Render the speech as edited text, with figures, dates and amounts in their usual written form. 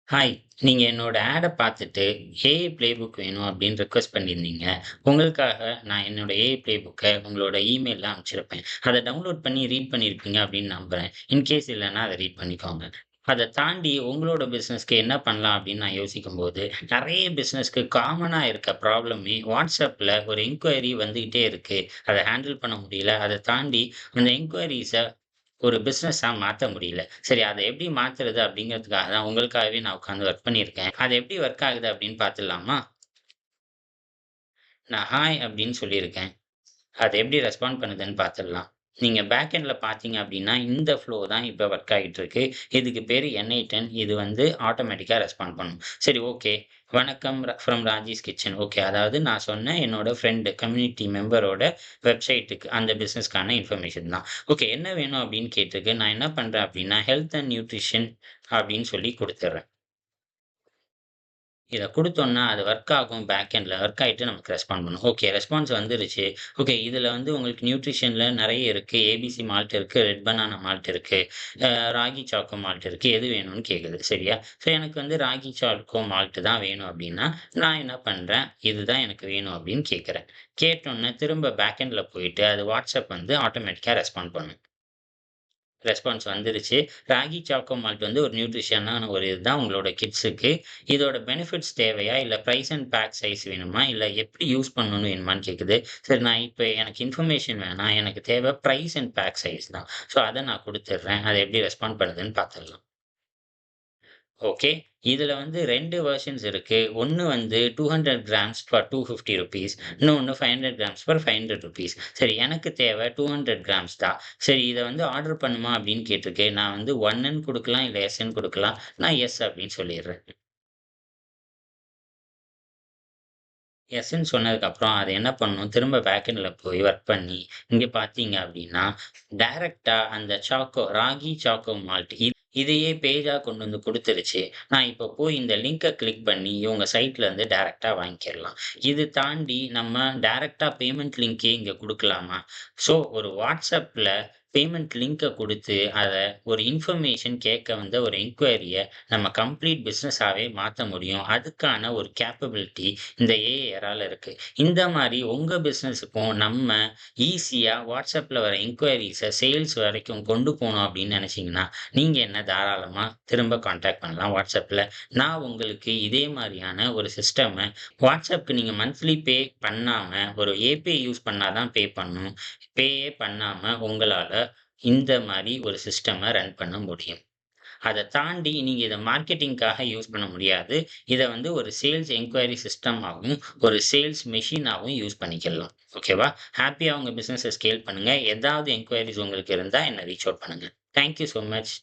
Hi. நீங்க என்னோட ஆட பார்த்துட்டு, ஏஐ பிளேபுக் வேணும் அப்படின்னு ரிக்வெஸ்ட் பண்ணியிருந்தீங்க. உங்களுக்காக நான் என்னோட ஏஐ பிளேபுக்க உங்களோட இமெயில்ல அனுப்பிச்சிருப்பேன். அத டவுன்லோட் பண்ணி ரீட் பண்ணியிருப்பீங்க அப்படின்னு நம்புறேன். இன்கேஸ் இல்லன்னா அத ரீட் பண்ணிக்கோங்க. அத தாண்டி உங்களோட பிசினஸ்க்கு என்ன பண்ணலாம் அப்படின்னு நான் யோசிக்கும்போது, நெறைய பிசினஸ்க்கு காமனா இருக்க ப்ராப்ளமே WhatsAppல ஒரு என்குயரி வந்துகிட்டே இருக்கு. அத ஹேண்டில் பண்ண முடியல. அத தாண்டி அந்த என்குயரீஸ ஒரு பிசினஸா மாத்த முடியல. சரி அத எப்படி மாத்துறது அப்படிங்கிறதுக்காக தான் உங்களுக்காகவே நான் உட்கார்ந்து ஒர்க் பண்ணியிருக்கேன். அது எப்படி ஒர்க் ஆகுது அப்படின்னு பார்த்துடலாமா? நான் ஹாய் அப்படின்னு சொல்லியிருக்கேன். அது எப்படி ரெஸ்பாண்ட் பண்ணுதுன்னு பார்த்துடலாம். நீங்க பேக் எண்ட்ல பார்த்தீங்க அப்படின்னா, இந்த ஃப்ளோ தான் இப்ப ஒர்க் ஆகிட்டு இருக்கு. இதுக்கு பேரு N8N. இது வந்து ஆட்டோமேட்டிக்கா ரெஸ்பாண்ட் பண்ணும். சரி ஓகே. வணக்கம் ஃப்ரம் ராஜீஸ் கிட்சன். ஓகே. அதாவது நான் சொன்ன என்னோட ஃப்ரெண்ட் கம்யூனிட்டி மெம்பரோட வெப்சைட்டுக்கு அந்த பிசினஸ்க்கான இன்ஃபர்மேஷன் தான். ஓகே என்ன வேணும் அப்படின்னு கேட்டிருக்கு. நான் என்ன பண்றேன் அப்படின்னா, ஹெல்த் அண்ட் நியூட்ரிஷன் அப்படின்னு சொல்லி குடுத்துர்றேன். இத குடுத்தோம்னா, அது வொர்க் ஆகும் பேக் எண்ட்ல. வொர்க் ஆயிட்டு நமக்கு ரெஸ்பாண்ட் பண்ணும். ஓகே ரெஸ்பான்ஸ் வந்துருச்சு. ஓகே இதுல வந்து உங்களுக்கு நியூட்ரிஷன்ல நெறைய இருக்கு. ஏபிசி மால்ட் இருக்கு, ரெட் பனானா மால்ட் இருக்கு, ராகி சாக்கோ மால்ட் இருக்கு. எது வேணும்னு கேக்குது. சரியா? ஸோ எனக்கு வந்து ராகி சாக்கோ மால்ட் தான் வேணும் அப்டின்னா, நான் என்ன பண்றேன், இதுதான் எனக்கு வேணும் அப்டின்னு கேட்கிறேன். கேட்டோனே திரும்ப பேக் எண்ட்ல போயிட்டு, அது WhatsApp வந்து ஆட்டோமேட்டிக்கா ரெஸ்பாண்ட் பண்ணும். ரெஸ்பான்ஸ் வந்துருச்சு. ராகி சாக்கோ மால்ட் வந்து ஒரு நியூட்ரிஷனான ஒரு இதுதான் உங்களோட கிட்ஸுக்கு. இதோட பெனிஃபிட்ஸ் தேவையா? இல்ல பிரைஸ் அண்ட் பேக் சைஸ் வேணுமா? இல்ல எப்படி யூஸ் பண்ணணும்னு வேணுமான்னு கேட்குது. சரி நான் இப்ப எனக்கு இன்ஃபர்மேஷன் வேணாம். எனக்கு தேவை பிரைஸ் அண்ட் பேக் சைஸ் தான். ஸோ அத நான் குடுத்துடுறேன். அது எப்படி ரெஸ்பாண்ட் பண்ணுதுன்னு பார்த்துடலாம். ஓகே. இதுல வந்து 2 வெர்ஷன்ஸ் இருக்கு. ஒண்ணு வந்து 200 கிராம்ஸ் ஃபார் ₹250. இன்னொன்னு 500 கிராம்ஸ் ஃபார் ₹500. சரி எனக்கு தேவை 200 கிராம்ஸ் தான். சரி இத வந்து ஆர்டர் பண்ணுமா அப்படின்னு கேட்டிருக்கு. நான் வந்து 1ன்னு குடுக்கலாம், இல்ல எஸ்ன்னு குடுக்கலாம். நான் எஸ் அப்படின்னு சொல்லிர்றேன். எஸ்ன்னு சொன்னதுக்கப்புறம் அது என்ன பண்ணும், திரும்ப பேக்கெண்ட்ல போய் ஒர்க் பண்ணி, இங்க பார்த்தீங்க அப்படின்னா, டைரக்ட்டா அந்த ராகி சாக்கோ மால்ட் இதையே பேஜா கொண்டு வந்து குடுத்துருச்சு. நான் இப்ப போய் இந்த லிங்க கிளிக் பண்ணி இவங்க சைட்ல இருந்து டைரக்ட்டா வாங்கிக்கிறலாம். இது தாண்டி நம்ம டைரக்ட்டா பேமெண்ட் லிங்க்கே இங்க குடுக்கலாமா? ஸோ ஒரு WhatsAppல பேமெண்ட் லிங்க குடுத்து, அத ஒரு இன்ஃபர்மேஷன் கேட்க வந்த ஒரு என்குயரிய நம்ம கம்ப்ளீட் பிசினஸாவே மாத்த முடியும். அதுக்கான ஒரு கேப்பபிலிட்டி இந்த ஏஐஆரால இருக்கு. இந்த மாரி உங்க பிசினஸுக்கும் நம்ம ஈஸியா WhatsAppல வர என்குயரீஸ சேல்ஸ் வரைக்கும் கொண்டு போணும் அப்படின்னு நினைச்சீங்கன்னா, நீங்க என்ன தாராளமா திரும்ப கான்டாக்ட் பண்ணலாம் WhatsAppல. நான் உங்களுக்கு இதே மாரியான ஒரு சிஸ்டம WhatsAppக்கு நீங்க மந்த்லி பே பண்ணாம, ஒரு ஏபிஐ யூஸ் பண்ணா தான் பே பண்ணணும். பேயே பண்ணாம உங்களால இந்த மாரி ஒரு சிஸ்டம ரன் பண்ண முடியும். அத தாண்டி நீங்க இத மார்க்கெட்டிங்க்காக யூஸ் பண்ண முடியாது. இத வந்து ஒரு சேல்ஸ் என்குயரி சிஸ்டமாவும், ஒரு சேல்ஸ் மெஷினாவும் யூஸ் பண்ணிக்கலாம். ஓகேவா? ஹேப்பியா உங்க பிசினஸ ஸ்கேல் பண்ணுங்க. ஏதாவது என்குயரீஸ் உங்களுக்கு இருந்தா என்ன ரீச் அவுட் பண்ணுங்க. Thank you so much.